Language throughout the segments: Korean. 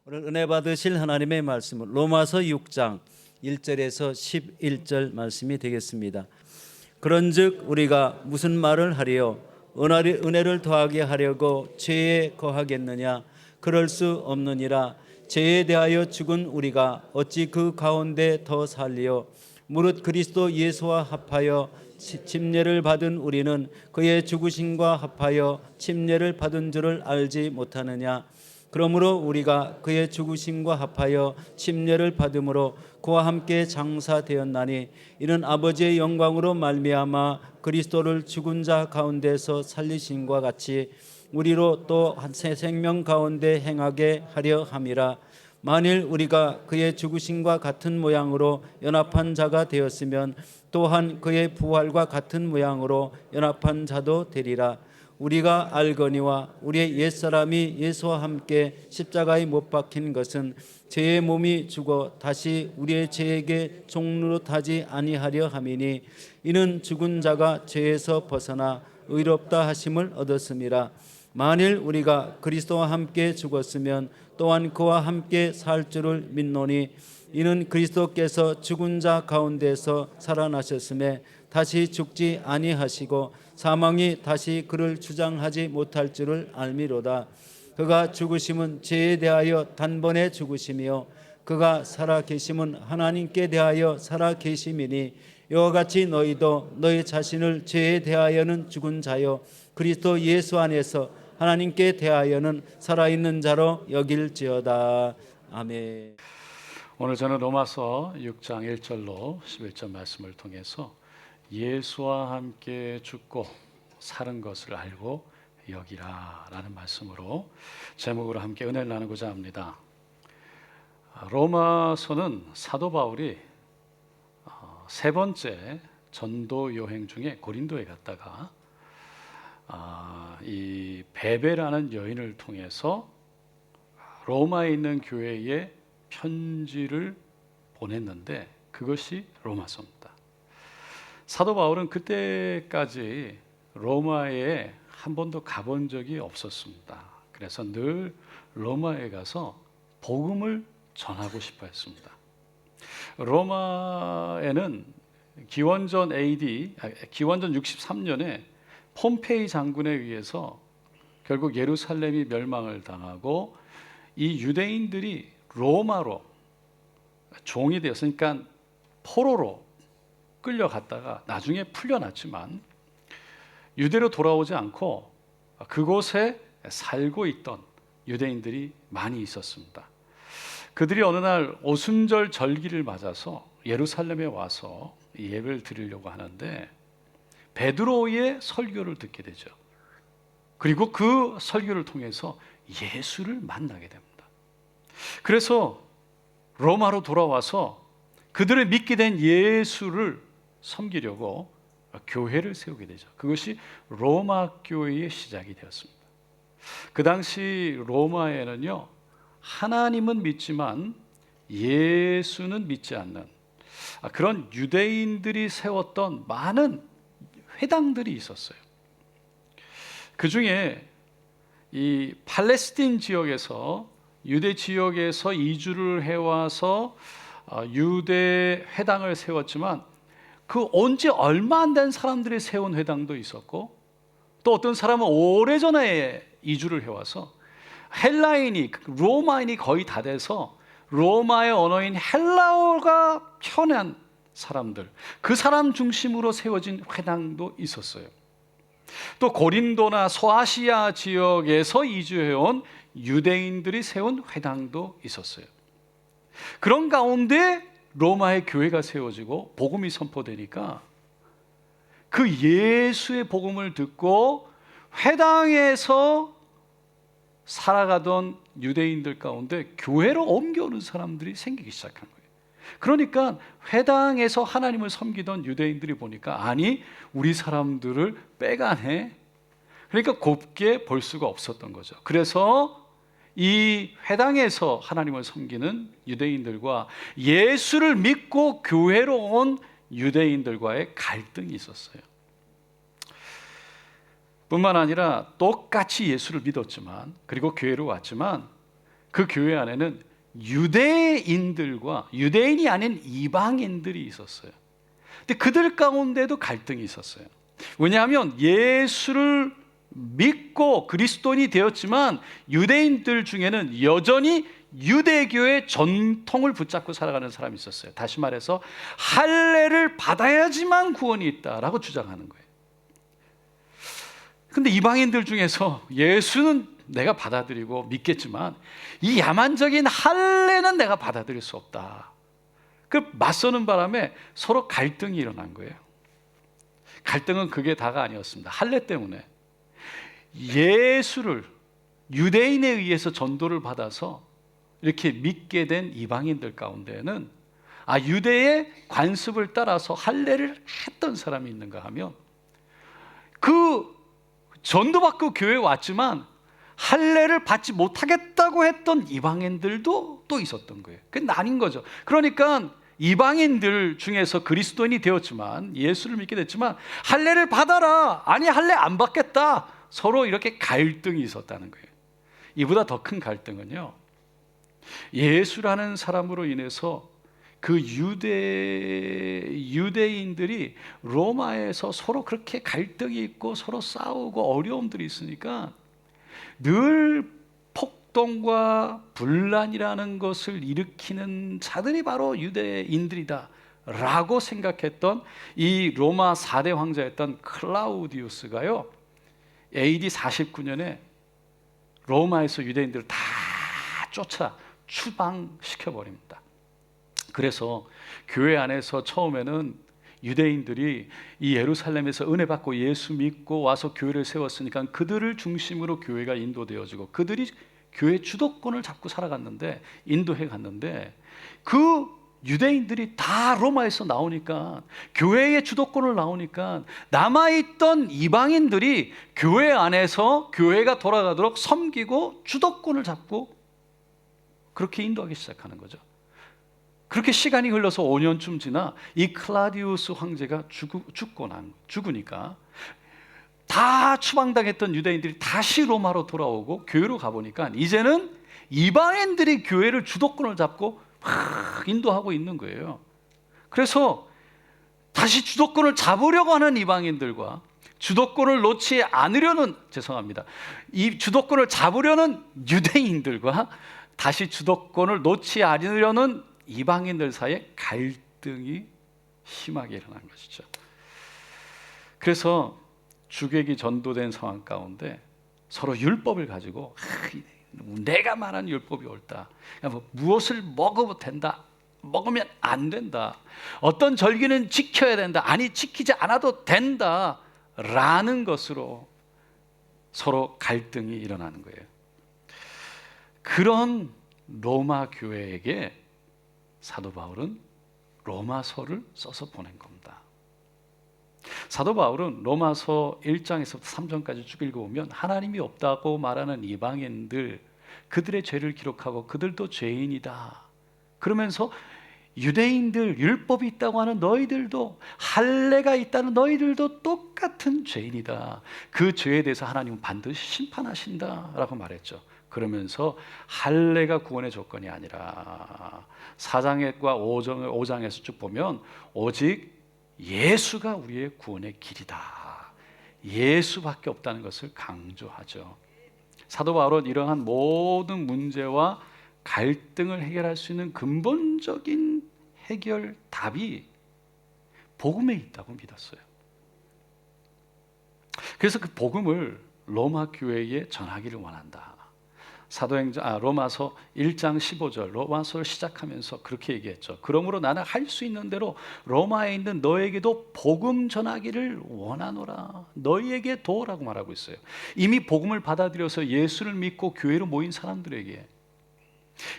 오늘 은혜 받으실 하나님의 말씀은 로마서 6장 1절에서 11절 말씀이 되겠습니다. 그런즉 우리가 무슨 말을 하리요? 은혜를 더하게 하려고 죄에 거하겠느냐? 그럴 수 없느니라. 죄에 대하여 죽은 우리가 어찌 그 가운데 더 살리요? 무릇 그리스도 예수와 합하여 침례를 받은 우리는 그의 죽으심과 합하여 침례를 받은 줄을 알지 못하느냐? 그러므로 우리가 그의 죽으심과 합하여 침례를 받음으로 그와 함께 장사되었나니 이는 아버지의 영광으로 말미암아 그리스도를 죽은 자 가운데서 살리심과 같이 우리로 또 한 새 생명 가운데 행하게 하려 함이라. 만일 우리가 그의 죽으심과 같은 모양으로 연합한 자가 되었으면 또한 그의 부활과 같은 모양으로 연합한 자도 되리라. 우리가 알거니와 우리의 옛사람이 예수와 함께 십자가에 못 박힌 것은 죄의 몸이 죽어 다시 우리의 죄에게 종노릇하지 아니하려 함이니 이는 죽은 자가 죄에서 벗어나 의롭다 하심을 얻었음이라. 만일 우리가 그리스도와 함께 죽었으면 또한 그와 함께 살 줄을 믿노니 이는 그리스도께서 죽은 자 가운데서 살아나셨음에 다시 죽지 아니하시고 사망이 다시 그를 주장하지 못할 줄을 알미로다. 그가 죽으심은 죄에 대하여 단번에 죽으심이요 그가 살아 계심은 하나님께 대하여 살아 계심이니 이와 같이 너희도 너희 자신을 죄에 대하여는 죽은 자요 그리스도 예수 안에서 하나님께 대하여는 살아있는 자로 여길지어다. 아멘. 오늘 저는 로마서 6장 1절로 11절 말씀을 통해서 예수와 함께 죽고 사는 것을 알고 여기라 라는 말씀으로 제목으로 함께 은혜를 나누고자 합니다. 로마서는 사도 바울이 세 번째 전도 여행 중에 고린도에 갔다가 이 베베라는 여인을 통해서 로마에 있는 교회에 편지를 보냈는데 그것이 로마서입니다. 사도 바울은 그때까지 로마에 한 번도 가본 적이 없었습니다. 그래서 늘 로마에 가서 복음을 전하고 싶어 했습니다. 로마에는 기원전 63년에 폼페이 장군에 의해서 결국 예루살렘이 멸망을 당하고 이 유대인들이 로마로 종이 되었으니까 포로로 끌려갔다가 나중에 풀려났지만 유대로 돌아오지 않고 그곳에 살고 있던 유대인들이 많이 있었습니다. 그들이 어느 날 오순절 절기를 맞아서 예루살렘에 와서 예배를 드리려고 하는데 베드로의 설교를 듣게 되죠. 그리고 그 설교를 통해서 예수를 만나게 됩니다. 그래서 로마로 돌아와서 그들을 믿게 된 예수를 섬기려고 교회를 세우게 되죠. 그것이 로마 교회의 시작이 되었습니다. 그 당시 로마에는요, 하나님은 믿지만 예수는 믿지 않는 그런 유대인들이 세웠던 많은 회당들이 있었어요. 그 중에 이 팔레스틴 지역에서 유대 지역에서 이주를 해와서 유대 회당을 세웠지만 그 온 지 얼마 안 된 사람들이 세운 회당도 있었고 또 어떤 사람은 오래전에 이주를 해와서 헬라인이 로마인이 거의 다 돼서 로마의 언어인 헬라어가 편한 사람들, 그 사람 중심으로 세워진 회당도 있었어요. 또 고린도나 소아시아 지역에서 이주해온 유대인들이 세운 회당도 있었어요. 그런 가운데 로마의 교회가 세워지고 복음이 선포되니까 그 예수의 복음을 듣고 회당에서 살아가던 유대인들 가운데 교회로 옮겨오는 사람들이 생기기 시작한 거예요. 그러니까 회당에서 하나님을 섬기던 유대인들이 보니까 아니 우리 사람들을 빼가네. 그러니까 곱게 볼 수가 없었던 거죠. 그래서 이 회당에서 하나님을 섬기는 유대인들과 예수를 믿고 교회로 온 유대인들과의 갈등이 있었어요. 뿐만 아니라 똑같이 예수를 믿었지만 그리고 교회로 왔지만 그 교회 안에는 유대인들과 유대인이 아닌 이방인들이 있었어요. 근데 그들 가운데도 갈등이 있었어요. 왜냐하면 예수를 믿고 그리스도인이 되었지만 유대인들 중에는 여전히 유대교의 전통을 붙잡고 살아가는 사람이 있었어요. 다시 말해서 할례를 받아야지만 구원이 있다라고 주장하는 거예요. 근데 이방인들 중에서 예수는 내가 받아들이고 믿겠지만 이 야만적인 할례는 내가 받아들일 수 없다. 그 맞서는 바람에 서로 갈등이 일어난 거예요. 갈등은 그게 다가 아니었습니다. 할례 때문에 예수를 유대인에 의해서 전도를 받아서 이렇게 믿게 된 이방인들 가운데는 유대의 관습을 따라서 할례를 했던 사람이 있는가 하면 그 전도받고 교회에 왔지만 할례를 받지 못하겠다고 했던 이방인들도 또 있었던 거예요. 그게 나뉜 거죠. 그러니까 이방인들 중에서 그리스도인이 되었지만 예수를 믿게 됐지만 할례를 받아라, 아니 할례 안 받겠다, 서로 이렇게 갈등이 있었다는 거예요. 이보다 더 큰 갈등은요, 예수라는 사람으로 인해서 그 유대인들이 로마에서 서로 그렇게 갈등이 있고 서로 싸우고 어려움들이 있으니까 늘 폭동과 분란이라는 것을 일으키는 자들이 바로 유대인들이다 라고 생각했던 이 로마 4대 황제였던 클라우디우스가요, AD 49년에 로마에서 유대인들을 다 쫓아 추방시켜버립니다. 그래서 교회 안에서 처음에는 유대인들이 이 예루살렘에서 은혜 받고 예수 믿고 와서 교회를 세웠으니까 그들을 중심으로 교회가 인도되어지고 그들이 교회 주도권을 잡고 살아갔는데, 인도해 갔는데, 그 유대인들이 다 로마에서 나오니까, 교회의 주도권을 나오니까 남아있던 이방인들이 교회 안에서 교회가 돌아가도록 섬기고 주도권을 잡고 그렇게 인도하기 시작하는 거죠. 그렇게 시간이 흘러서 5년쯤 지나 이 클라디우스 황제가 죽으니까 다 추방당했던 유대인들이 다시 로마로 돌아오고 교회로 가보니까 이제는 이방인들이 교회를 주도권을 잡고 막 인도하고 있는 거예요. 그래서 다시 주도권을 잡으려고 하는 이방인들과 주도권을 놓지 않으려는, 이 주도권을 잡으려는 유대인들과 다시 주도권을 놓지 않으려는 이방인들 사이에 갈등이 심하게 일어난 것이죠. 그래서 주객이 전도된 상황 가운데 서로 율법을 가지고 내가 말한 율법이 옳다, 무엇을 먹어도 된다, 먹으면 안 된다, 어떤 절기는 지켜야 된다, 아니 지키지 않아도 된다 라는 것으로 서로 갈등이 일어나는 거예요. 그런 로마 교회에게 사도 바울은 로마서를 써서 보낸 겁니다. 사도 바울은 로마서 1장에서부터 3장까지 쭉 읽어보면 하나님이 없다고 말하는 이방인들, 그들의 죄를 기록하고 그들도 죄인이다 그러면서 유대인들, 율법이 있다고 하는 너희들도, 할례가 있다는 너희들도 똑같은 죄인이다, 그 죄에 대해서 하나님은 반드시 심판하신다 라고 말했죠. 그러면서 할례가 구원의 조건이 아니라 4장과 5장에서 쭉 보면 오직 예수가 우리의 구원의 길이다, 예수밖에 없다는 것을 강조하죠. 사도 바울은 이러한 모든 문제와 갈등을 해결할 수 있는 근본적인 해결 답이 복음에 있다고 믿었어요. 그래서 그 복음을 로마 교회에 전하기를 원한다. 로마서 1장 15절, 로마서를 시작하면서 그렇게 얘기했죠. 그러므로 나는 할 수 있는 대로 로마에 있는 너에게도 복음 전하기를 원하노라. 너희에게 도라고 말하고 있어요. 이미 복음을 받아들여서 예수를 믿고 교회로 모인 사람들에게,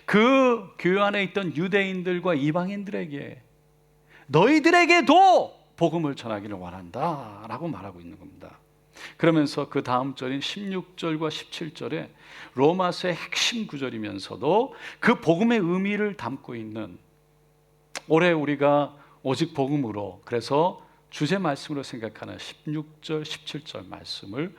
그 교회 안에 있던 유대인들과 이방인들에게, 너희들에게도 복음을 전하기를 원한다 라고 말하고 있는 겁니다. 그러면서 그 다음 절인 16절과 17절에 로마서의 핵심 구절이면서도 그 복음의 의미를 담고 있는, 올해 우리가 오직 복음으로, 그래서 주제 말씀으로 생각하는 16절, 17절 말씀을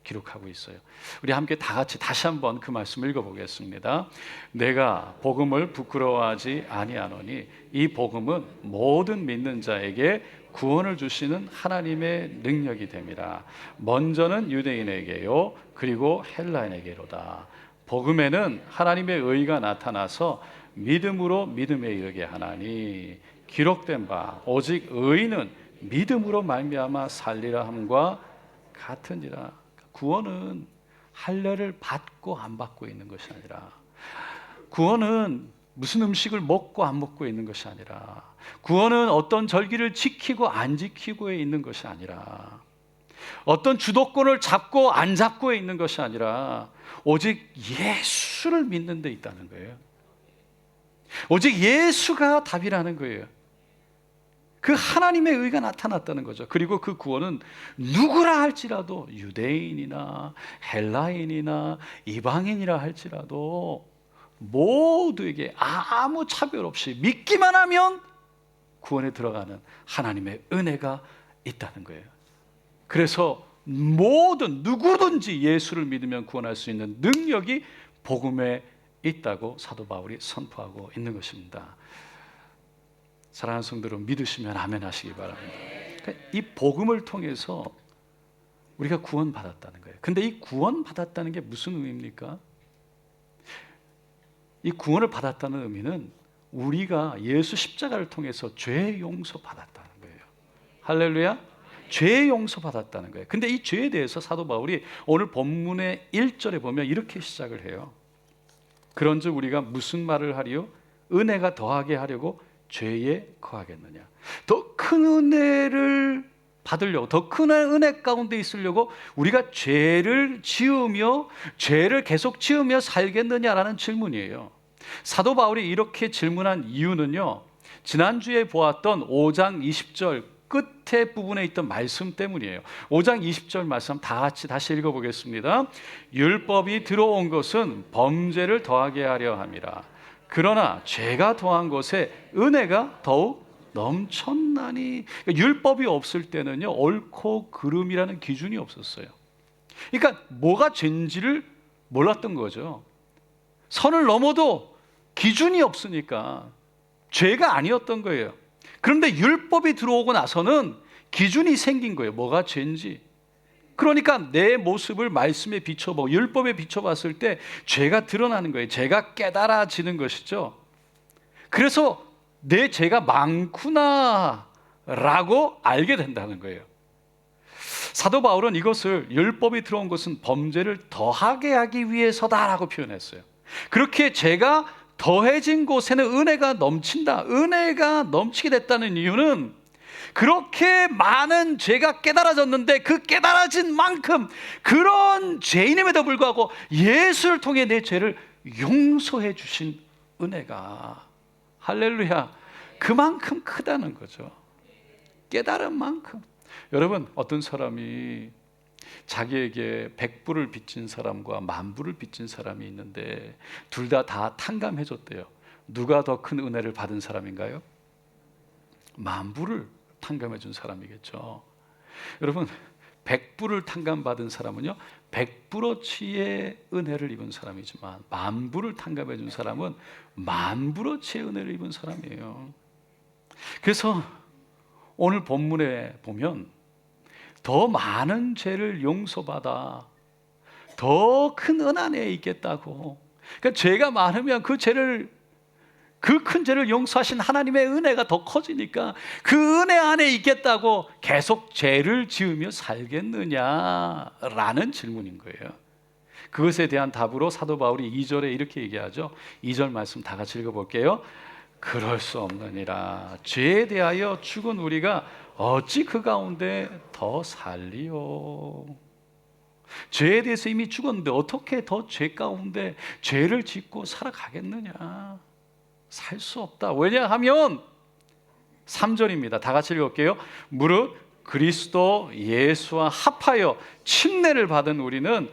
기록하고 있어요. 우리 함께 다 같이 다시 한번 그 말씀 읽어보겠습니다. 내가 복음을 부끄러워하지 아니하노니 이 복음은 모든 믿는 자에게 구원을 주시는 하나님의 능력이 됨이라. 먼저는 유대인에게요 그리고 헬라인에게로다. 복음에는 하나님의 의가 나타나서 믿음으로 믿음에 이르게 하나니 기록된 바 오직 의인은 믿음으로 말미암아 살리라 함과 같으니라. 구원은 할례를 받고 안 받고 있는 것이 아니라, 구원은 무슨 음식을 먹고 안 먹고 있는 것이 아니라, 구원은 어떤 절기를 지키고 안 지키고에 있는 것이 아니라, 어떤 주도권을 잡고 안 잡고에 있는 것이 아니라 오직 예수를 믿는 데 있다는 거예요. 오직 예수가 답이라는 거예요. 그 하나님의 의가 나타났다는 거죠. 그리고 그 구원은 누구라 할지라도, 유대인이나 헬라인이나 이방인이라 할지라도 모두에게 아무 차별 없이 믿기만 하면 구원에 들어가는 하나님의 은혜가 있다는 거예요. 그래서 모든 누구든지 예수를 믿으면 구원할 수 있는 능력이 복음에 있다고 사도 바울이 선포하고 있는 것입니다. 사랑하는 성도들, 믿으시면 아멘 하시기 바랍니다. 그러니까 이 복음을 통해서 우리가 구원받았다는 거예요. 근데 이 구원받았다는 게 무슨 의미입니까? 이 구원을 받았다는 의미는 우리가 예수 십자가를 통해서 죄 용서 받았다는 거예요. 할렐루야. 죄 용서 받았다는 거예요. 근데 이 죄에 대해서 사도 바울이 오늘 본문의 1절에 보면 이렇게 시작을 해요. 그런즉 우리가 무슨 말을 하리요? 은혜가 더하게 하려고 죄에 거하겠느냐. 더 큰 은혜를 받으려고, 더 큰 은혜 가운데 있으려고 우리가 죄를 지으며 죄를 계속 지으며 살겠느냐라는 질문이에요. 사도 바울이 이렇게 질문한 이유는요, 지난주에 보았던 5장 20절 끝에 부분에 있던 말씀 때문이에요. 5장 20절 말씀 다 같이 다시 읽어보겠습니다. 율법이 들어온 것은 범죄를 더하게 하려 함이라. 그러나 죄가 더한 것에 은혜가 더욱 넘쳤나니. 그러니까 율법이 없을 때는요, 옳고 그름이라는 기준이 없었어요. 그러니까 뭐가 죄인지를 몰랐던 거죠. 선을 넘어도 기준이 없으니까 죄가 아니었던 거예요. 그런데 율법이 들어오고 나서는 기준이 생긴 거예요. 뭐가 죄인지. 그러니까 내 모습을 말씀에 비춰보고 율법에 비춰봤을 때 죄가 드러나는 거예요. 죄가 깨달아지는 것이죠. 그래서 내 죄가 많구나 라고 알게 된다는 거예요. 사도 바울은 이것을 율법이 들어온 것은 범죄를 더하게 하기 위해서다라고 표현했어요. 그렇게 죄가 더해진 곳에는 은혜가 넘친다, 은혜가 넘치게 됐다는 이유는 그렇게 많은 죄가 깨달아졌는데 그 깨달아진 만큼 그런 죄인임에도 불구하고 예수를 통해 내 죄를 용서해 주신 은혜가, 할렐루야, 그만큼 크다는 거죠. 깨달은 만큼. 여러분, 어떤 사람이 자기에게 100불을 빚진 사람과 10,000불을 빚진 사람이 있는데 둘 다 탕감해 줬대요. 누가 더 큰 은혜를 받은 사람인가요? 10,000불을 탕감해 준 사람이겠죠. 여러분, 100불을 탕감받은 사람은요 100불어치의 은혜를 입은 사람이지만 10,000불을 탕감해 준 사람은 10,000불어치의 은혜를 입은 사람이에요. 그래서 오늘 본문에 보면 더 많은 죄를 용서받아 더 큰 은 안에 있겠다고. 그러니까 죄가 많으면 그 큰 죄를 용서하신 하나님의 은혜가 더 커지니까 그 은혜 안에 있겠다고 계속 죄를 지으며 살겠느냐라는 질문인 거예요. 그것에 대한 답으로 사도 바울이 2절에 이렇게 얘기하죠. 2절 말씀 다 같이 읽어볼게요. 그럴 수 없느니라. 죄에 대하여 죽은 우리가 어찌 그 가운데 더 살리요. 죄에 대해서 이미 죽었는데 어떻게 더 죄 가운데 죄를 짓고 살아가겠느냐. 살 수 없다. 왜냐하면 3절입니다. 다 같이 읽을게요. 무릇 그리스도 예수와 합하여 침례를 받은 우리는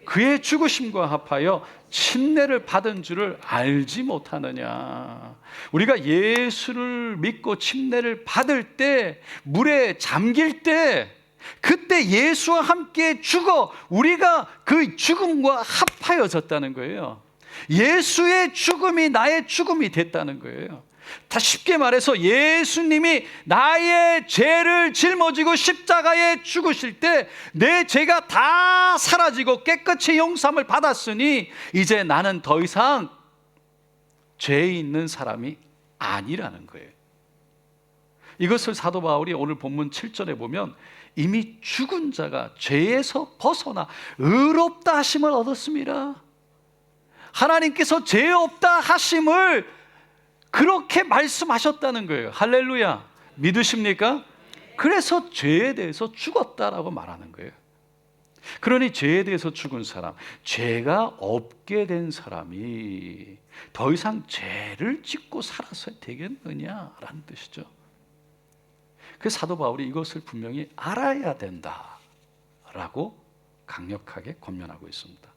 그의 죽으심과 합하여 침례를 받은 줄을 알지 못하느냐. 우리가 예수를 믿고 침례를 받을 때, 물에 잠길 때 그때 예수와 함께 죽어 우리가 그 죽음과 합하여졌다는 거예요. 예수의 죽음이 나의 죽음이 됐다는 거예요. 다 쉽게 말해서 예수님이 나의 죄를 짊어지고 십자가에 죽으실 때 내 죄가 다 사라지고 깨끗이 용서함을 받았으니 이제 나는 더 이상 죄 있는 사람이 아니라는 거예요. 이것을 사도 바울이 오늘 본문 7절에 보면 이미 죽은 자가 죄에서 벗어나 의롭다 하심을 얻었습니다. 하나님께서 죄 없다 하심을 그렇게 말씀하셨다는 거예요. 할렐루야. 믿으십니까? 그래서 죄에 대해서 죽었다라고 말하는 거예요. 그러니 죄에 대해서 죽은 사람, 죄가 없게 된 사람이 더 이상 죄를 짓고 살아서 되겠느냐라는 뜻이죠. 그래서 사도 바울이 이것을 분명히 알아야 된다라고 강력하게 권면하고 있습니다.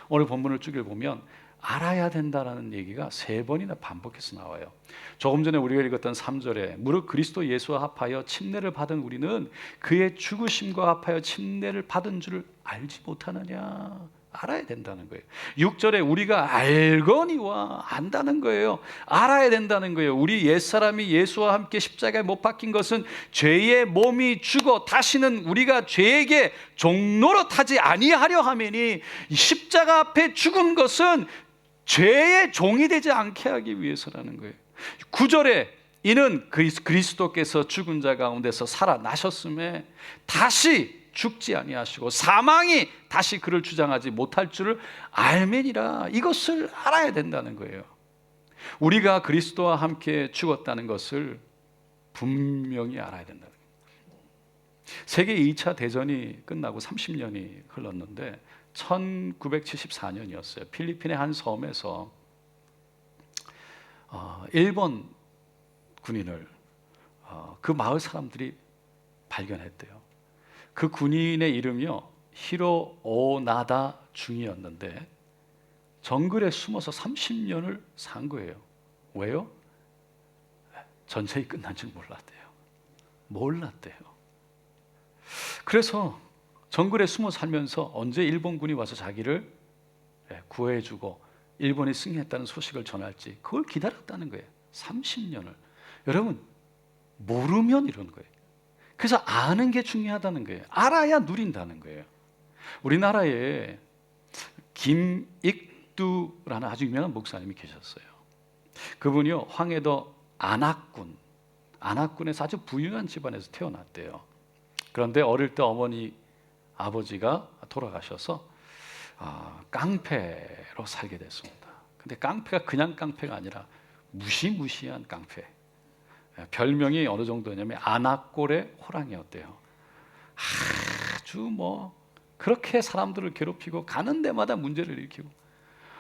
오늘 본문을 쭉 읽어보면 알아야 된다라는 얘기가 3번이나 반복해서 나와요. 조금 전에 우리가 읽었던 3절에 무릇 그리스도 예수와 합하여 침례를 받은 우리는 그의 죽으심과 합하여 침례를 받은 줄을 알지 못하느냐. 알아야 된다는 거예요. 6절에 우리가 알거니와 안다는 거예요. 알아야 된다는 거예요. 우리 옛사람이 예수와 함께 십자가에 못 박힌 것은 죄의 몸이 죽어 다시는 우리가 죄에게 종노릇하지 아니하려 하매니 십자가 앞에 죽은 것은 죄의 종이 되지 않게 하기 위해서라는 거예요. 9절에 이는 그리스도께서 죽은 자 가운데서 살아나셨음에 다시 죽지 아니하시고 사망이 다시 그를 주장하지 못할 줄을 알매니라. 이것을 알아야 된다는 거예요. 우리가 그리스도와 함께 죽었다는 것을 분명히 알아야 된다는 거예요. 세계 2차 대전이 끝나고 30년이 흘렀는데 1974년이었어요. 필리핀의 한 섬에서 일본 군인을 그 마을 사람들이 발견했대요. 그 군인의 이름이요 히로 오나다 중이었는데 정글에 숨어서 30년을 산 거예요. 왜요? 전쟁이 끝난 줄 몰랐대요. 그래서 정글에 숨어 살면서 언제 일본군이 와서 자기를 구해주고 일본이 승리했다는 소식을 전할지 그걸 기다렸다는 거예요. 30년을. 여러분 모르면 이런 거예요. 그래서 아는 게 중요하다는 거예요. 알아야 누린다는 거예요. 우리나라에 김익두라는 아주 유명한 목사님이 계셨어요. 그분이요 황해도 안악군에서 아주 부유한 집안에서 태어났대요. 그런데 어릴 때 어머니 아버지가 돌아가셔서 깡패로 살게 됐습니다. 근데 깡패가 그냥 깡패가 아니라 무시무시한 깡패. 별명이 어느 정도냐면 안악골의 호랑이였대요. 아주 그렇게 사람들을 괴롭히고 가는 데마다 문제를 일으키고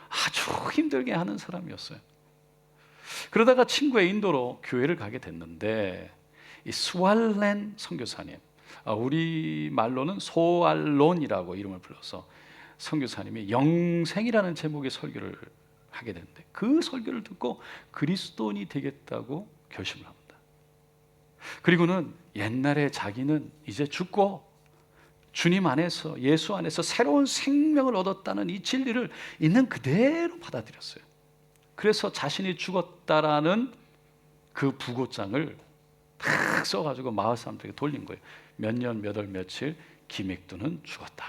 아주 힘들게 하는 사람이었어요. 그러다가 친구의 인도로 교회를 가게 됐는데 이 스왈렌 선교사님, 우리 말로는 소알론이라고 이름을 불러서 선교사님이 영생이라는 제목의 설교를 하게 되는데 그 설교를 듣고 그리스도인이 되겠다고 결심을 합니다. 그리고는 옛날에 자기는 이제 죽고 주님 안에서 예수 안에서 새로운 생명을 얻었다는 이 진리를 있는 그대로 받아들였어요. 그래서 자신이 죽었다라는 그 부고장을 탁 써가지고 마을 사람들에게 돌린 거예요. 몇 년 몇 월 며칠 김익두는 죽었다.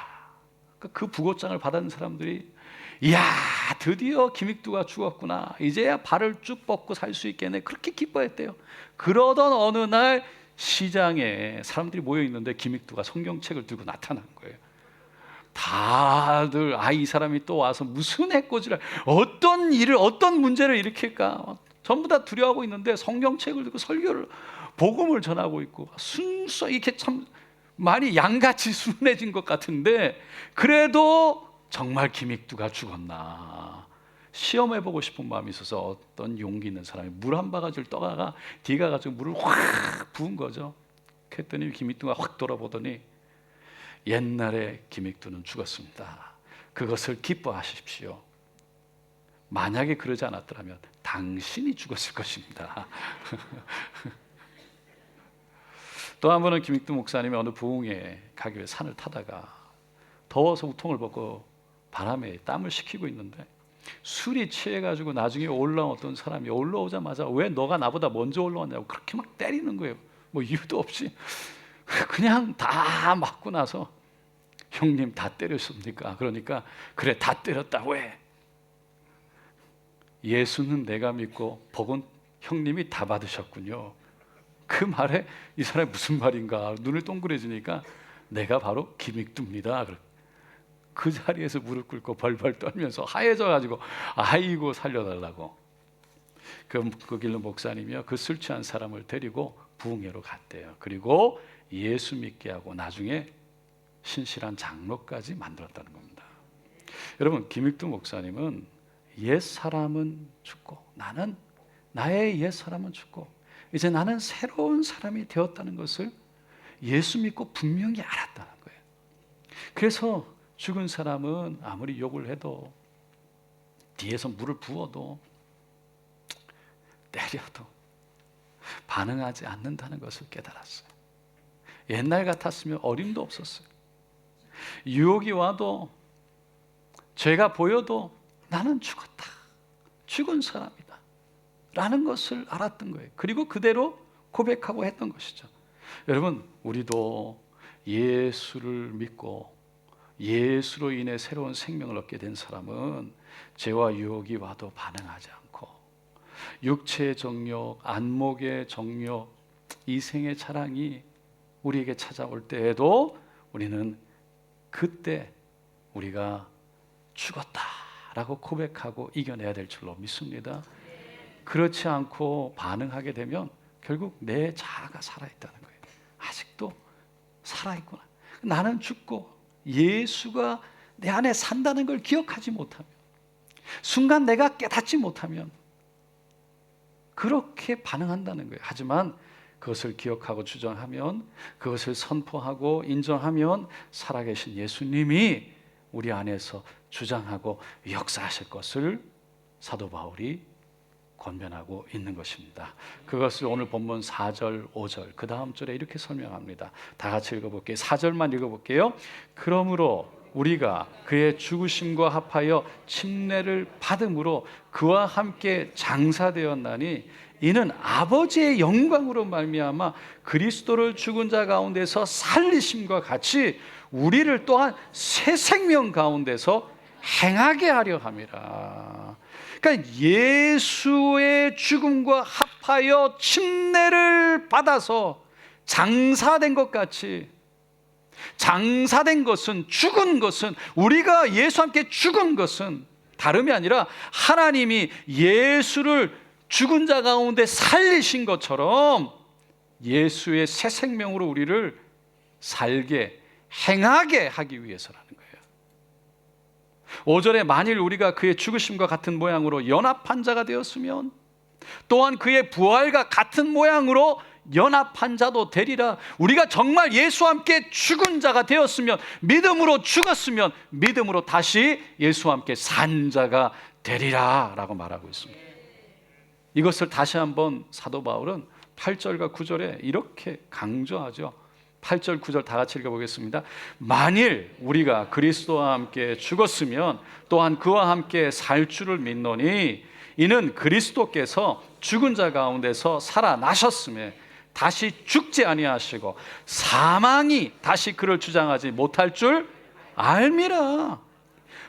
그 부고장을 받은 사람들이 이야 드디어 김익두가 죽었구나. 이제야 발을 쭉 뻗고 살 수 있겠네. 그렇게 기뻐했대요. 그러던 어느 날 시장에 사람들이 모여 있는데 김익두가 성경책을 들고 나타난 거예요. 다들 이 사람이 또 와서 무슨 해코지를 어떤 일을 어떤 문제를 일으킬까 전부 다 두려워하고 있는데 성경책을 들고 설교를 복음을 전하고 있고 순수 이렇게 참 많이 양같이 순해진 것 같은데 그래도 정말 김익두가 죽었나 시험해보고 싶은 마음이 있어서 어떤 용기 있는 사람이 물 한 바가지를 떠다가 뒤가 가지고 물을 확 부은 거죠. 그랬더니 김익두가 확 돌아보더니 옛날에 김익두는 죽었습니다. 그것을 기뻐하십시오. 만약에 그러지 않았더라면 당신이 죽었을 것입니다. 또 한 번은 김익두 목사님이 어느 부흥회 가기 위해 산을 타다가 더워서 우통을 벗고 바람에 땀을 식히고 있는데 술이 취해가지고 나중에 올라온 어떤 사람이 올라오자마자 왜 너가 나보다 먼저 올라왔냐고 그렇게 막 때리는 거예요. 뭐 이유도 없이 그냥 다 맞고 나서 형님 다 때렸습니까? 그러니까 그래 다 때렸다. 왜? 예수는 내가 믿고 복은 형님이 다 받으셨군요. 그 말에 이 사람이 무슨 말인가 눈을 동그래지니까 내가 바로 김익두입니다. 그 자리에서 무릎 꿇고 벌벌 떨면서 하얘져가지고 아이고 살려달라고 그 길로 목사님이요 그 술 취한 사람을 데리고 부흥회로 갔대요. 그리고 예수 믿게 하고 나중에 신실한 장로까지 만들었다는 겁니다. 여러분 김익두 목사님은 옛 사람은 죽고 나의 옛 사람은 죽고 이제 나는 새로운 사람이 되었다는 것을 예수 믿고 분명히 알았다는 거예요. 그래서 죽은 사람은 아무리 욕을 해도 뒤에서 물을 부어도 때려도 반응하지 않는다는 것을 깨달았어요. 옛날 같았으면 어림도 없었어요. 유혹이 와도 죄가 보여도 나는 죽었다. 죽은 사람이다. 라는 것을 알았던 거예요. 그리고 그대로 고백하고 했던 것이죠. 여러분 우리도 예수를 믿고 예수로 인해 새로운 생명을 얻게 된 사람은 죄와 유혹이 와도 반응하지 않고 육체의 정욕, 안목의 정욕, 이생의 자랑이 우리에게 찾아올 때에도 우리는 그때 우리가 죽었다라고 고백하고 이겨내야 될 줄로 믿습니다. 그렇지 않고 반응하게 되면 결국 내 자아가 살아있다는 거예요. 아직도 살아있구나. 나는 죽고 예수가 내 안에 산다는 걸 기억하지 못하면 순간 내가 깨닫지 못하면 그렇게 반응한다는 거예요. 하지만 그것을 기억하고 주장하면 그것을 선포하고 인정하면 살아계신 예수님이 우리 안에서 주장하고 역사하실 것을 사도 바울이 권면하고 있는 것입니다. 그것을 오늘 본문 4절, 5절 그 다음 절에 이렇게 설명합니다. 다 같이 읽어볼게요. 4절만 읽어볼게요. 그러므로 우리가 그의 죽으심과 합하여 침례를 받음으로 그와 함께 장사되었나니 이는 아버지의 영광으로 말미암아 그리스도를 죽은 자 가운데서 살리심과 같이 우리를 또한 새 생명 가운데서 행하게 하려 함이라. 그러니까 예수의 죽음과 합하여 침례를 받아서 장사된 것 같이 장사된 것은 죽은 것은 우리가 예수와 함께 죽은 것은 다름이 아니라 하나님이 예수를 죽은 자 가운데 살리신 것처럼 예수의 새 생명으로 우리를 살게 행하게 하기 위해서라는 거예요. 5절에 만일 우리가 그의 죽으심과 같은 모양으로 연합한 자가 되었으면 또한 그의 부활과 같은 모양으로 연합한 자도 되리라. 우리가 정말 예수와 함께 죽은 자가 되었으면 믿음으로 죽었으면 믿음으로 다시 예수와 함께 산 자가 되리라 라고 말하고 있습니다. 이것을 다시 한번 사도 바울은 8절과 9절에 이렇게 강조하죠. 8절 9절 다 같이 읽어보겠습니다. 만일 우리가 그리스도와 함께 죽었으면 또한 그와 함께 살 줄을 믿노니 이는 그리스도께서 죽은 자 가운데서 살아나셨음에 다시 죽지 아니하시고 사망이 다시 그를 주장하지 못할 줄 알미라.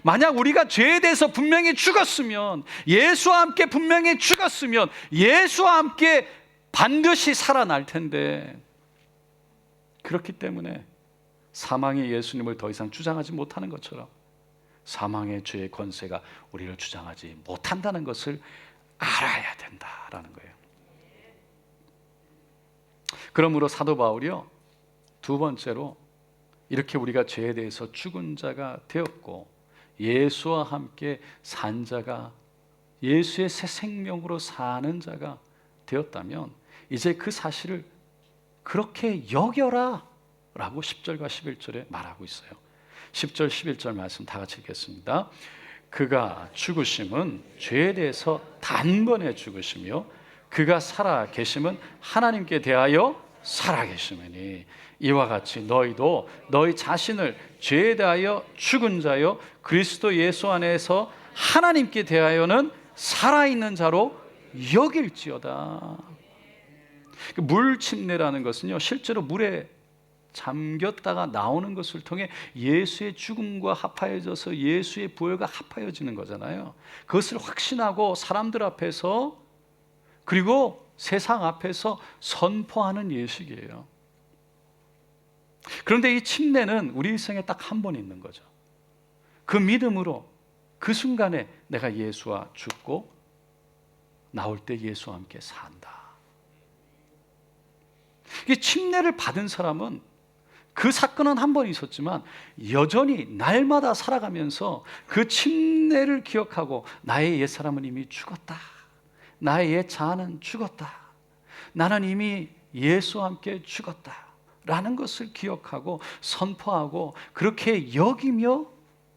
만약 우리가 죄에 대해서 분명히 죽었으면 예수와 함께 분명히 죽었으면 예수와 함께 반드시 살아날 텐데 그렇기 때문에 사망의 예수님을 더 이상 주장하지 못하는 것처럼 사망의 죄의 권세가 우리를 주장하지 못한다는 것을 알아야 된다라는 거예요. 그러므로 사도 바울이요 두 번째로 이렇게 우리가 죄에 대해서 죽은 자가 되었고 예수와 함께 산 자가 예수의 새 생명으로 사는 자가 되었다면 이제 그 사실을 그렇게 여겨라 라고 10절과 11절에 말하고 있어요. 10절 11절 말씀 다 같이 읽겠습니다. 그가 죽으심은 죄에 대해서 단번에 죽으시며 그가 살아 계심은 하나님께 대하여 살아계시느니 이와 같이 너희도 너희 자신을 죄에 대하여 죽은 자요 그리스도 예수 안에서 하나님께 대하여는 살아있는 자로 여길지어다. 물 침례라는 것은요, 실제로 물에 잠겼다가 나오는 것을 통해 예수의 죽음과 합하여져서 예수의 부활과 합하여지는 거잖아요. 그것을 확신하고 사람들 앞에서 그리고 세상 앞에서 선포하는 예식이에요. 그런데 이 침례는 우리 일생에 딱 한 번 있는 거죠. 그 믿음으로 그 순간에 내가 예수와 죽고 나올 때 예수와 함께 산다. 이 침례를 받은 사람은 그 사건은 한 번 있었지만 여전히 날마다 살아가면서 그 침례를 기억하고 나의 옛사람은 이미 죽었다. 나의 옛 자아는 죽었다. 나는 이미 예수와 함께 죽었다. 라는 것을 기억하고 선포하고 그렇게 여기며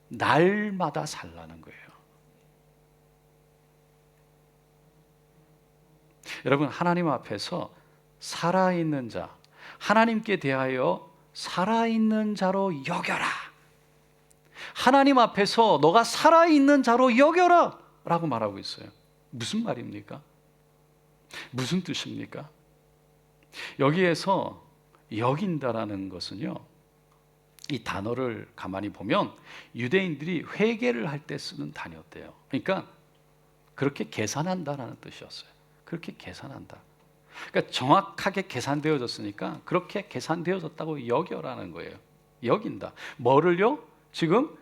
날마다 살라는 거예요. 여러분, 하나님 앞에서 살아있는 자, 하나님께 대하여 살아있는 자로 여겨라. 하나님 앞에서 너가 살아있는 자로 여겨라 라고 말하고 있어요. 무슨 말입니까? 무슨 뜻입니까? 여기에서 여긴다라는 것은요, 이 단어를 가만히 보면 유대인들이 회개를 할 때 쓰는 단어였대요. 그러니까 그렇게 계산한다라는 뜻이었어요. 그렇게 계산한다. 그러니까 정확하게 계산되어졌으니까 그렇게 계산되어졌다고 여겨라는 거예요. 여긴다. 뭐를요? 지금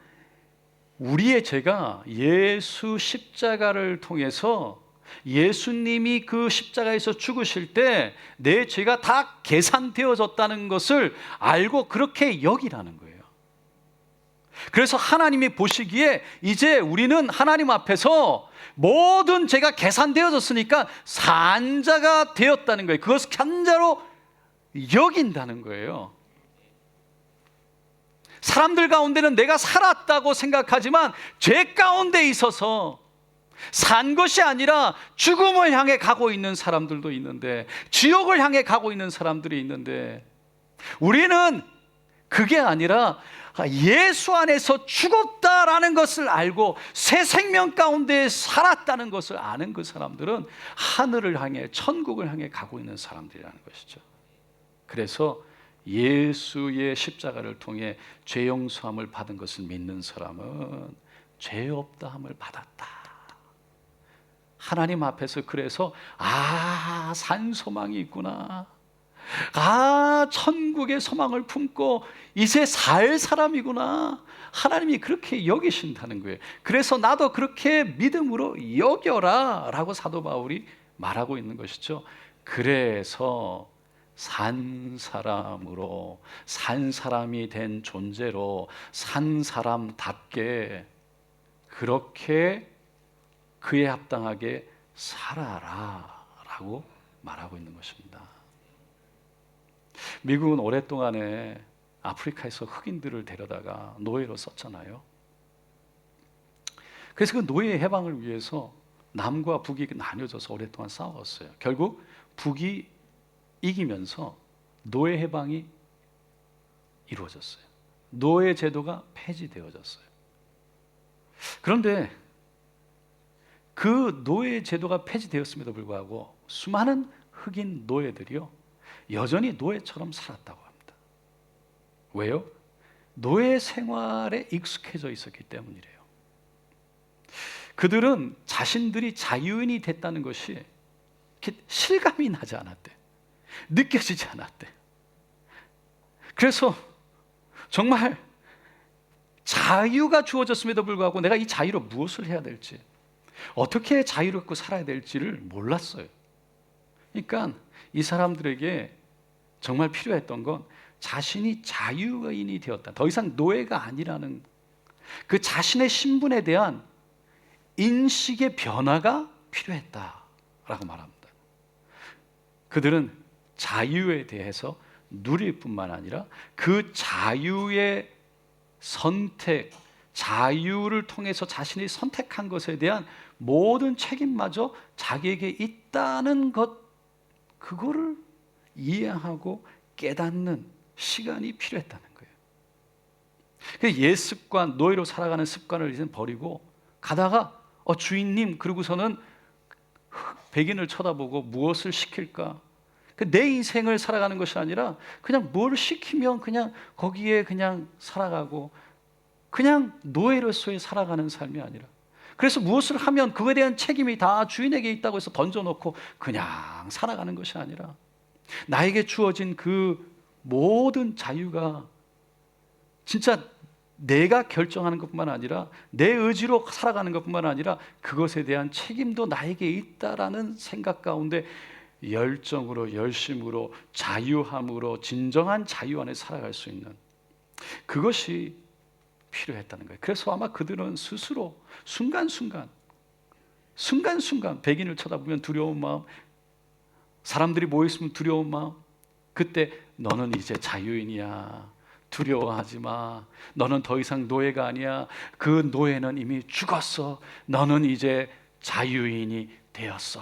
우리의 죄가 예수 십자가를 통해서 예수님이 그 십자가에서 죽으실 때 내 죄가 다 계산되어졌다는 것을 알고 그렇게 여기라는 거예요. 그래서 하나님이 보시기에 이제 우리는 하나님 앞에서 모든 죄가 계산되어졌으니까 산자가 되었다는 거예요. 그것을 산자로 여긴다는 거예요. 사람들 가운데는 내가 살았다고 생각하지만 죄 가운데 있어서 산 것이 아니라 죽음을 향해 가고 있는 사람들도 있는데, 지옥을 향해 가고 있는 사람들이 있는데, 우리는 그게 아니라 예수 안에서 죽었다라는 것을 알고 새 생명 가운데 살았다는 것을 아는 그 사람들은 하늘을 향해, 천국을 향해 가고 있는 사람들이라는 것이죠. 그래서 예수의 십자가를 통해 죄 용서함을 받은 것을 믿는 사람은 죄 없다함을 받았다. 하나님 앞에서 그래서 산 소망이 있구나. 천국의 소망을 품고 이제 살 사람이구나. 하나님이 그렇게 여기신다는 거예요. 그래서 나도 그렇게 믿음으로 여겨라 라고 사도 바울이 말하고 있는 것이죠. 그래서 산 사람으로, 산 사람이 된 존재로, 산 사람답게 그렇게 그에 합당하게 살아라 라고 말하고 있는 것입니다. 미국은 오랫동안에 아프리카에서 흑인들을 데려다가 노예로 썼잖아요. 그래서 그 노예 해방을 위해서 남과 북이 나뉘어져서 오랫동안 싸웠어요. 결국 북이 이기면서 노예 해방이 이루어졌어요. 노예 제도가 폐지되어졌어요. 그런데 그 노예 제도가 폐지되었음에도 불구하고 수많은 흑인 노예들이요, 여전히 노예처럼 살았다고 합니다. 왜요? 노예 생활에 익숙해져 있었기 때문이래요. 그들은 자신들이 자유인이 됐다는 것이 실감이 나지 않았대. 느껴지지 않았대. 그래서 정말 자유가 주어졌음에도 불구하고 내가 이 자유로 무엇을 해야 될지, 어떻게 자유롭고 살아야 될지를 몰랐어요. 그러니까 이 사람들에게 정말 필요했던 건 자신이 자유인이 되었다, 더 이상 노예가 아니라는 그 자신의 신분에 대한 인식의 변화가 필요했다라고 말합니다. 그들은 자유에 대해서 누릴 뿐만 아니라 그 자유의 선택, 자유를 통해서 자신이 선택한 것에 대한 모든 책임마저 자기에게 있다는 것, 그거를 이해하고 깨닫는 시간이 필요했다는 거예요. 그 옛 습관, 노예로 살아가는 습관을 이제 버리고 가다가 주인님, 그러고서는 백인을 쳐다보고 무엇을 시킬까? 내 인생을 살아가는 것이 아니라 그냥 뭘 시키면 그냥 거기에 그냥 살아가고, 그냥 노예로서의 살아가는 삶이 아니라, 그래서 무엇을 하면 그거에 대한 책임이 다 주인에게 있다고 해서 던져놓고 그냥 살아가는 것이 아니라, 나에게 주어진 그 모든 자유가 진짜 내가 결정하는 것뿐만 아니라 내 의지로 살아가는 것뿐만 아니라 그것에 대한 책임도 나에게 있다라는 생각 가운데 열정으로, 열심으로, 자유함으로 진정한 자유 안에 살아갈 수 있는 그것이 필요했다는 거예요. 그래서 아마 그들은 스스로 순간순간 백인을 쳐다보면 두려운 마음, 사람들이 모여있으면 두려운 마음, 그때 너는 이제 자유인이야, 두려워하지 마, 너는 더 이상 노예가 아니야, 그 노예는 이미 죽었어, 너는 이제 자유인이 되었어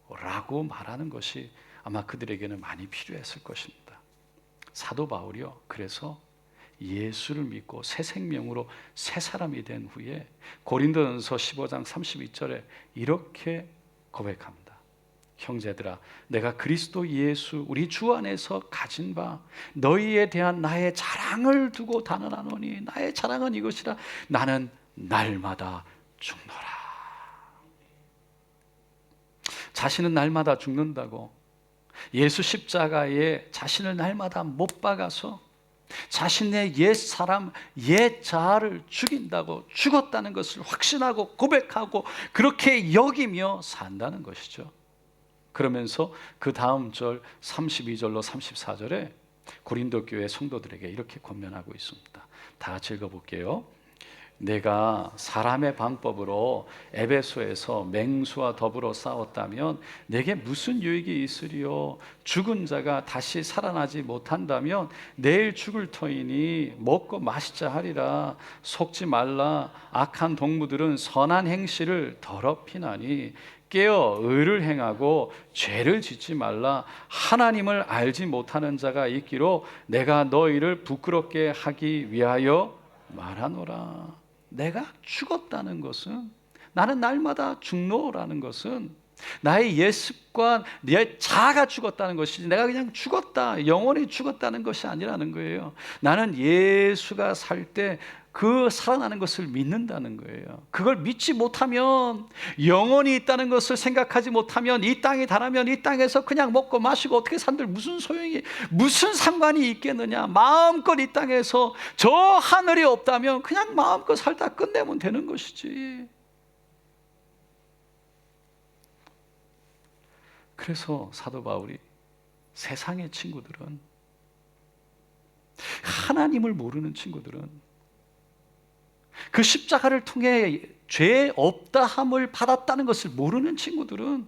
라고 말하는 것이 아마 그들에게는 많이 필요했을 것입니다. 사도 바울이요, 그래서 예수를 믿고 새 생명으로 새 사람이 된 후에 고린도전서 15장 32절에 이렇게 고백합니다. 형제들아, 내가 그리스도 예수 우리 주 안에서 가진 바 너희에 대한 나의 자랑을 두고 단언하노니 나의 자랑은 이것이라, 나는 날마다 죽노라. 자신은 날마다 죽는다고, 예수 십자가에 자신을 날마다 못 박아서 자신의 옛 사람, 옛 자아를 죽인다고, 죽었다는 것을 확신하고 고백하고 그렇게 여기며 산다는 것이죠. 그러면서 그 다음 절 32절로 34절에 고린도 교회 성도들에게 이렇게 권면하고 있습니다. 다 같이 읽어볼게요. 내가 사람의 방법으로 에베소에서 맹수와 더불어 싸웠다면 내게 무슨 유익이 있으리요? 죽은 자가 다시 살아나지 못한다면 내일 죽을 터이니 먹고 마시자 하리라. 속지 말라. 악한 동무들은 선한 행실을 더럽히나니 깨어 의를 행하고 죄를 짓지 말라. 하나님을 알지 못하는 자가 있기로 내가 너희를 부끄럽게 하기 위하여 말하노라. 내가 죽었다는 것은, 나는 날마다 죽노라는 것은 나의 옛 습관, 내 자아가 죽었다는 것이지 내가 그냥 죽었다, 영원히 죽었다는 것이 아니라는 거예요. 나는 예수가 살 때 그 살아나는 것을 믿는다는 거예요. 그걸 믿지 못하면, 영원히 있다는 것을 생각하지 못하면, 이 땅이 다라면 이 땅에서 그냥 먹고 마시고 어떻게 산들 무슨 소용이, 무슨 상관이 있겠느냐. 마음껏 이 땅에서 저 하늘이 없다면 그냥 마음껏 살다 끝내면 되는 것이지. 그래서 사도 바울이 세상의 친구들은, 하나님을 모르는 친구들은, 그 십자가를 통해 죄 없다함을 받았다는 것을 모르는 친구들은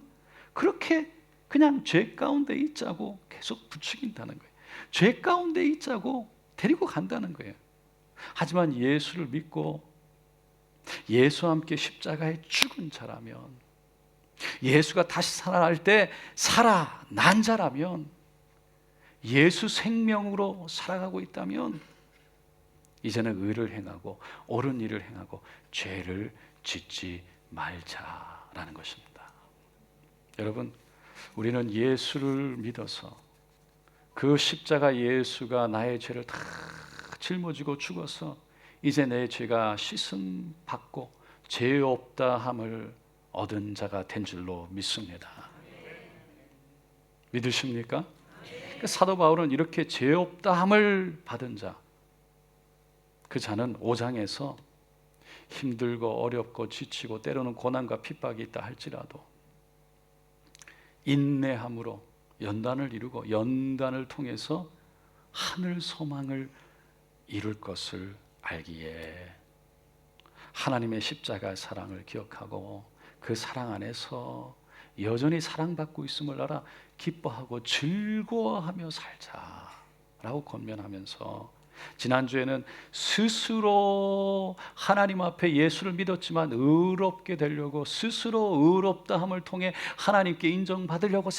그렇게 그냥 죄 가운데 있자고 계속 부추긴다는 거예요. 죄 가운데 있자고 데리고 간다는 거예요. 하지만 예수를 믿고 예수와 함께 십자가에 죽은 자라면, 예수가 다시 살아날 때 살아난 자라면, 예수 생명으로 살아가고 있다면 이제는 의를 행하고 옳은 일을 행하고 죄를 짓지 말자라는 것입니다. 여러분, 우리는 예수를 믿어서 그 십자가 예수가 나의 죄를 다 짊어지고 죽어서 이제 내 죄가 씻음 받고 죄 없다 함을 얻은 자가 된 줄로 믿습니다. 믿으십니까? 사도 바울은 이렇게 죄 없다 함을 받은 자, 그 자는 5장에서 힘들고 어렵고 지치고 때로는 고난과 핍박이 있다 할지라도 인내함으로 연단을 이루고 연단을 통해서 하늘 소망을 이룰 것을 알기에 하나님의 십자가 사랑을 기억하고 그 사랑 안에서 여전히 사랑받고 있음을 알아 기뻐하고 즐거워하며 살자라고 권면하면서, 지난주에는 스스로 하나님 앞에 예수를 믿었지만 의롭게 되려고, 스스로 의롭다함을 통해 하나님께 인정받으려고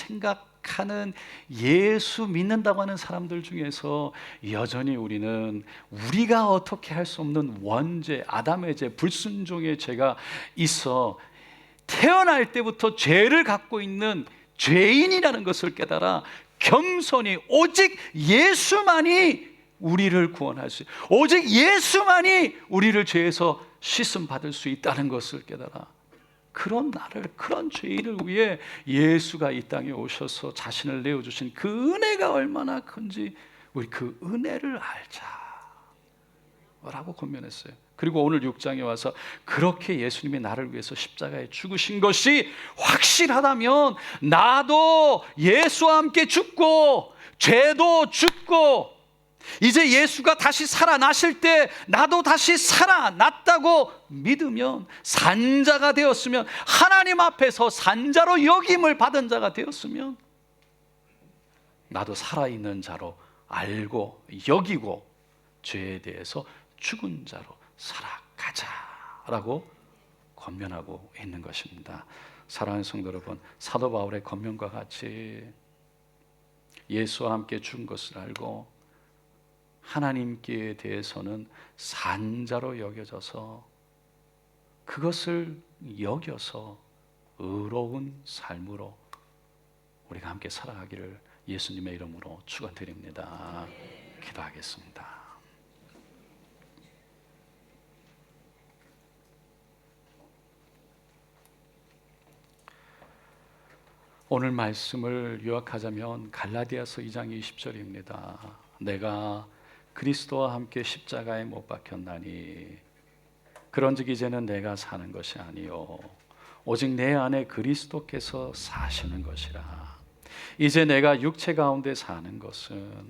고백하는 예수 믿는다고 하는 사람들 중에서 여전히 우리는 우리가 어떻게 할 수 없는 원죄, 아담의 죄, 불순종의 죄가 있어 태어날 때부터 죄를 갖고 있는 죄인이라는 것을 깨달아 겸손히 오직 예수만이 우리를 구원할 수, 오직 예수만이 우리를 죄에서 씻음 받을 수 있다는 것을 깨달아 그런 나를, 그런 죄인을 위해 예수가 이 땅에 오셔서 자신을 내어주신 그 은혜가 얼마나 큰지 우리 그 은혜를 알자 라고 권면했어요. 그리고 오늘 6장에 와서 그렇게 예수님이 나를 위해서 십자가에 죽으신 것이 확실하다면 나도 예수와 함께 죽고 죄도 죽고 이제 예수가 다시 살아나실 때 나도 다시 살아났다고 믿으면, 산자가 되었으면, 하나님 앞에서 산자로 여김을 받은 자가 되었으면 나도 살아있는 자로 알고 여기고 죄에 대해서 죽은 자로 살아가자라고 권면하고 있는 것입니다. 사랑하는 성도 여러분, 사도 바울의 권면과 같이 예수와 함께 죽은 것을 알고 하나님께 대해서는 산자로 여겨져서 그것을 여겨서 의로운 삶으로 우리가 함께 살아가기를 예수님의 이름으로 축원드립니다. 기도하겠습니다. 오늘 말씀을 요약하자면 갈라디아서 2장 20절입니다. 내가 그리스도와 함께 십자가에 못 박혔나니 그런즉 이제는 내가 사는 것이 아니요 오직 내 안에 그리스도께서 사시는 것이라. 이제 내가 육체 가운데 사는 것은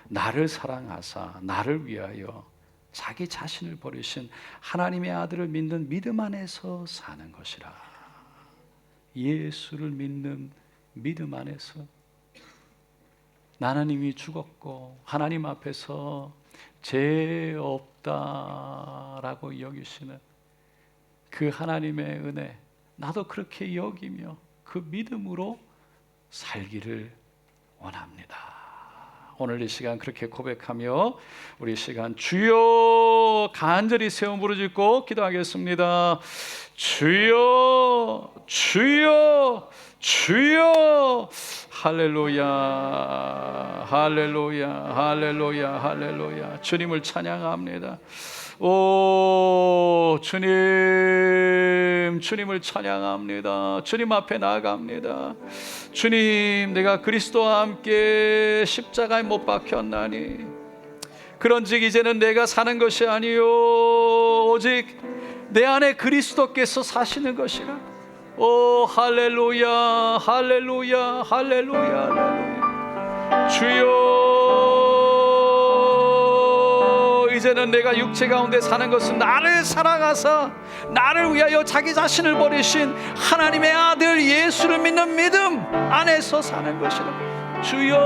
나를 사랑하사 나를 위하여 자기 자신을 버리신 하나님의 아들을 믿는 믿음 안에서 사는 것이라. 예수를 믿는 믿음 안에서 나는 이미 죽었고 하나님 앞에서 죄 없다라고 여기시는 그 하나님의 은혜, 나도 그렇게 여기며 그 믿음으로 살기를 원합니다. 오늘 이 시간 그렇게 고백하며 우리 시간 주여 간절히 세워 부르짖고 기도하겠습니다. 주여 주여 주여. 할렐루야 할렐루야 할렐루야 할렐루야. 주님을 찬양합니다. 오 주님, 주님을 찬양합니다. 주님 앞에 나아갑니다. 주님, 내가 그리스도와 함께 십자가에 못 박혔나니 그런즉 이제는 내가 사는 것이 아니요 오직 내 안에 그리스도께서 사시는 것이라. 오 할렐루야 할렐루야 할렐루야 할렐루야. 주여, 이제는 내가 육체 가운데 사는 것은 나를 사랑하사 나를 위하여 자기 자신을 버리신 하나님의 아들 예수를 믿는 믿음 안에서 사는 것이라. 주여,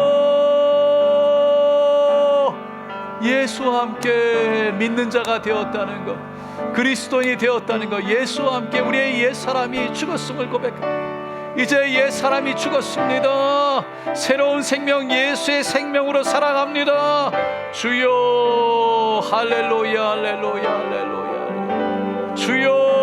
예수와 함께 믿는 자가 되었다는 것, 그리스도인이 되었다는 것, 예수와 함께 우리의 옛사람이 죽었음을 고백합니다. 이제 옛사람이 죽었습니다. 새로운 생명, 예수의 생명으로 살아갑니다. 주여 할렐루야 할렐루야 할렐루야. 주여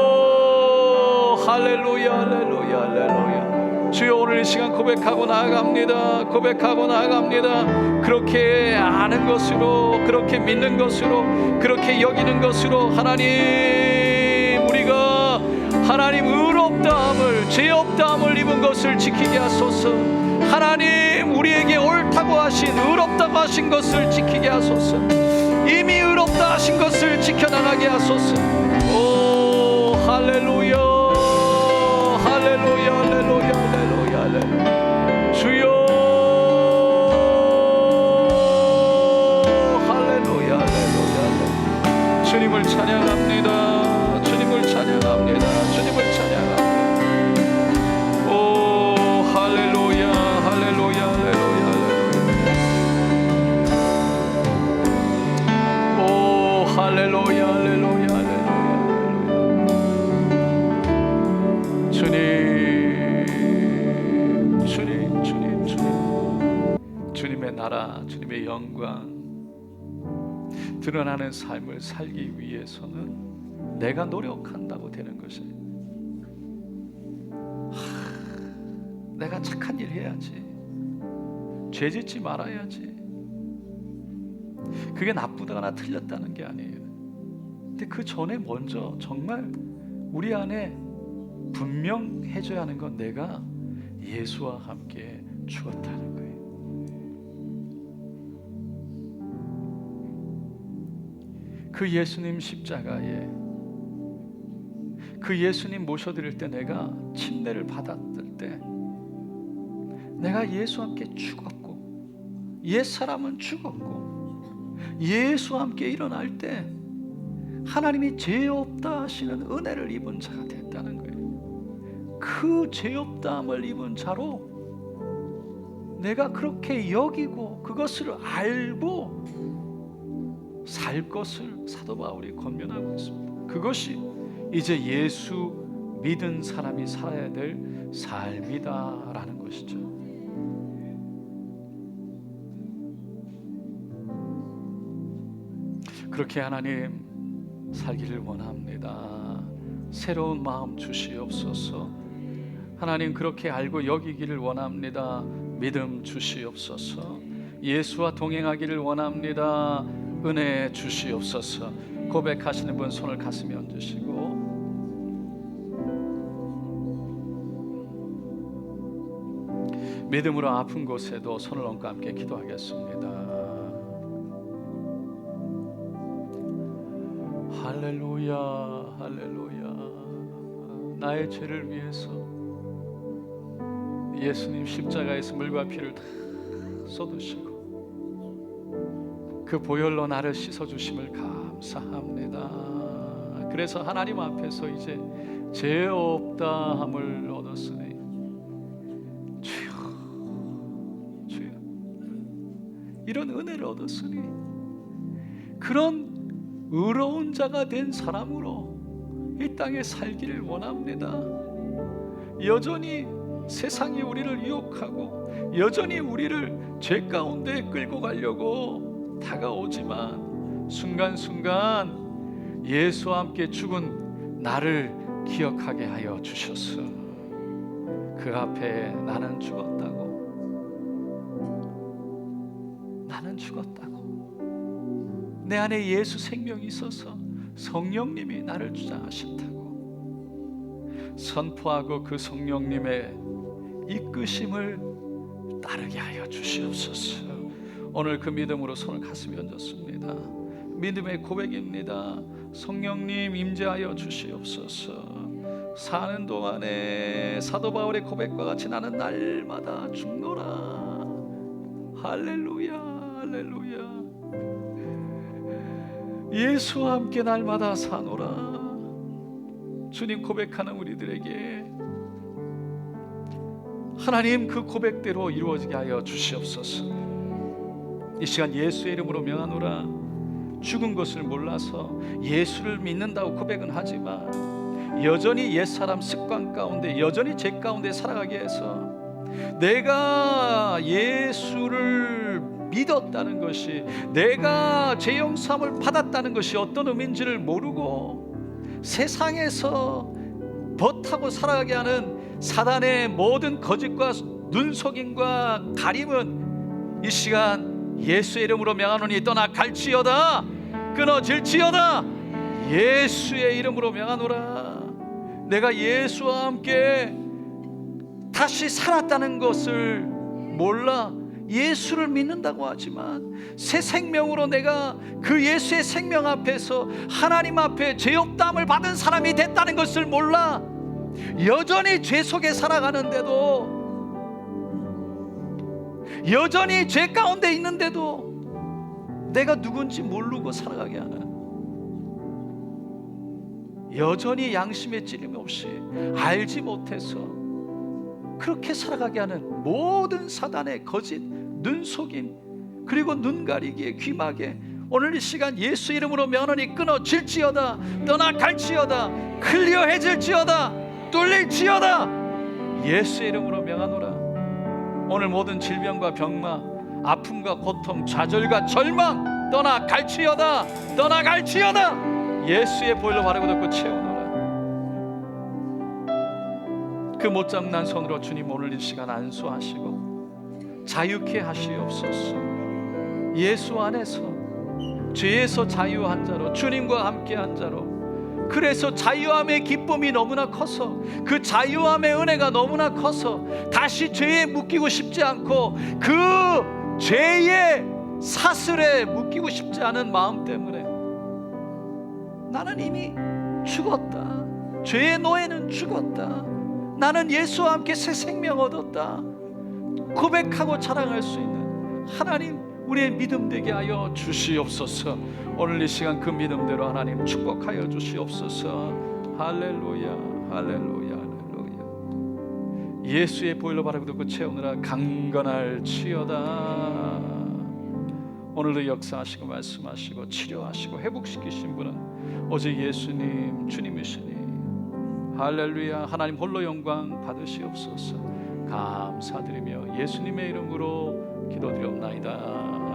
할렐루야 할렐루야 할렐루야. 주여, 오늘 이 시간 고백하고 나아갑니다. 고백하고 나아갑니다. 그렇게 아는 것으로, 그렇게 믿는 것으로, 그렇게 여기는 것으로 하나님, 우리가 하나님 의롭다함을, 죄 없다함을 입은 것을 지키게 하소서. 하나님, 우리에게 옳다고 하신, 의롭다고 하신 것을 지키게 하소서. 이미 의롭다 하신 것을 지켜나가게 하소서. 오 할렐루야 할렐루야 할렐루야 할렐루야 할렐루야. 주여 할렐루야 할렐루야 할렐루야. 주님을 찬양합니다. 주님을 찬양합니다. 주님을 찬양합니다. 오 할렐루야 할렐루야 할렐루야 할렐루야. 오 할렐루야 할렐루야 할렐루야 할렐루야. 나라, 주님의 영광 드러나는 삶을 살기 위해서는 내가 노력한다고 되는 것이, 내가 착한 일 해야지, 죄 짓지 말아야지, 그게 나쁘다거나 틀렸다는 게 아니에요. 근데 그 전에 먼저 정말 우리 안에 분명해져야 하는 건 내가 예수와 함께 죽었다는 거예요. 그 예수님 십자가에, 그 예수님 모셔드릴 때, 내가 침례를 받았을 때 내가 예수와 함께 죽었고, 옛사람은 죽었고, 예수와 함께 일어날 때 하나님이 죄 없다 하시는 은혜를 입은 자가 됐다는 거예요. 그 죄 없다함을 입은 자로 내가 그렇게 여기고 그것을 알고 살 것을 사도 바울이 권면하고 있습니다. 그것이 이제 예수 믿은 사람이 살아야 될 삶이다라는 것이죠. 그렇게 하나님 살기를 원합니다. 새로운 마음 주시옵소서. 하나님 그렇게 알고 여기기를 원합니다. 믿음 주시옵소서. 예수와 동행하기를 원합니다. 은혜 주시옵소서. 고백하시는 분 손을 가슴에 얹으시고, 믿음으로 아픈 곳에도 손을 얹고 함께 기도하겠습니다. 할렐루야, 할렐루야. 나의 죄를 위해서 예수님 십자가에서 물과 피를 다 쏟으시고 그 보혈로 나를 씻어주심을 감사합니다. 그래서 하나님 앞에서 이제 죄 없다함을 얻었으니, 주여, 주여, 이런 은혜를 얻었으니 그런 의로운 자가 된 사람으로 이 땅에 살기를 원합니다. 여전히 세상이 우리를 유혹하고 여전히 우리를 죄 가운데 끌고 가려고 다가오지만, 순간순간 예수와 함께 죽은 나를 기억하게 하여 주셔서 그 앞에 나는 죽었다고, 나는 죽었다고, 내 안에 예수 생명이 있어서 성령님이 나를 주장하신다고 선포하고 그 성령님의 이끄심을 따르게 하여 주시옵소서. 오늘 그 믿음으로 손을 가슴에 얹었습니다. 믿음의 고백입니다. 성령님 임재하여 주시옵소서. 사는 동안에 사도 바울의 고백과 같이 나는 날마다 죽노라. 할렐루야, 할렐루야. 예수와 함께 날마다 사노라. 주님 고백하는 우리들에게 하나님 그 고백대로 이루어지게 하여 주시옵소서. 이 시간 예수의 이름으로 명하노라. 죽은 것을 몰라서 예수를 믿는다고 고백은 하지만 여전히 옛사람 습관 가운데, 여전히 죄 가운데 살아가게 해서 내가 예수를 믿었다는 것이, 내가 죄 용서함을 받았다는 것이 어떤 의미인지를 모르고 세상에서 벗하고 살아가게 하는 사단의 모든 거짓과 눈속임과 가림은 이 시간 예수의 이름으로 명하노니 떠나 갈지어다, 끊어질지어다. 예수의 이름으로 명하노라. 내가 예수와 함께 다시 살았다는 것을 몰라 예수를 믿는다고 하지만 새 생명으로 내가 그 예수의 생명 앞에서 하나님 앞에 죄 없다함을 받은 사람이 됐다는 것을 몰라 여전히 죄 속에 살아가는데도, 여전히 죄 가운데 있는데도 내가 누군지 모르고 살아가게 하는, 여전히 양심의 찔림 없이 알지 못해서 그렇게 살아가게 하는 모든 사단의 거짓, 눈속임, 그리고 눈가리기에, 귀마개, 오늘 이 시간 예수 이름으로 명하노니 끊어질지어다, 떠나갈지어다, 클리어해질지어다, 뚫릴지어다. 예수 이름으로 명하노라. 오늘 모든 질병과 병마, 아픔과 고통, 좌절과 절망 떠나갈지어다, 떠나갈지어다. 예수의 보혈로 바르고 덮고 채워넣어라. 그 못장난 손으로 주님 오늘 이 시간 안수하시고 자유케 하시옵소서. 예수 안에서 죄에서 자유한 자로, 주님과 함께한 자로, 그래서 자유함의 기쁨이 너무나 커서, 그 자유함의 은혜가 너무나 커서 다시 죄에 묶이고 싶지 않고 그 죄의 사슬에 묶이고 싶지 않은 마음 때문에 나는 이미 죽었다, 죄의 노예는 죽었다, 나는 예수와 함께 새 생명 얻었다 고백하고 자랑할 수 있는 하나님, 우리의 믿음 되게 하여 주시옵소서. 오늘 이 시간 그 믿음대로 하나님 축복하여 주시옵소서. 할렐루야, 할렐루야, 할렐루야. 예수의 보혈로 바르고 덮고 채우느라 강건할지어다. 오늘도 역사하시고 말씀하시고 치료하시고 회복시키신 분은 오직 예수님, 주님이시니 할렐루야. 하나님 홀로 영광 받으시옵소서. 감사드리며 예수님의 이름으로 기도드리옵나이다.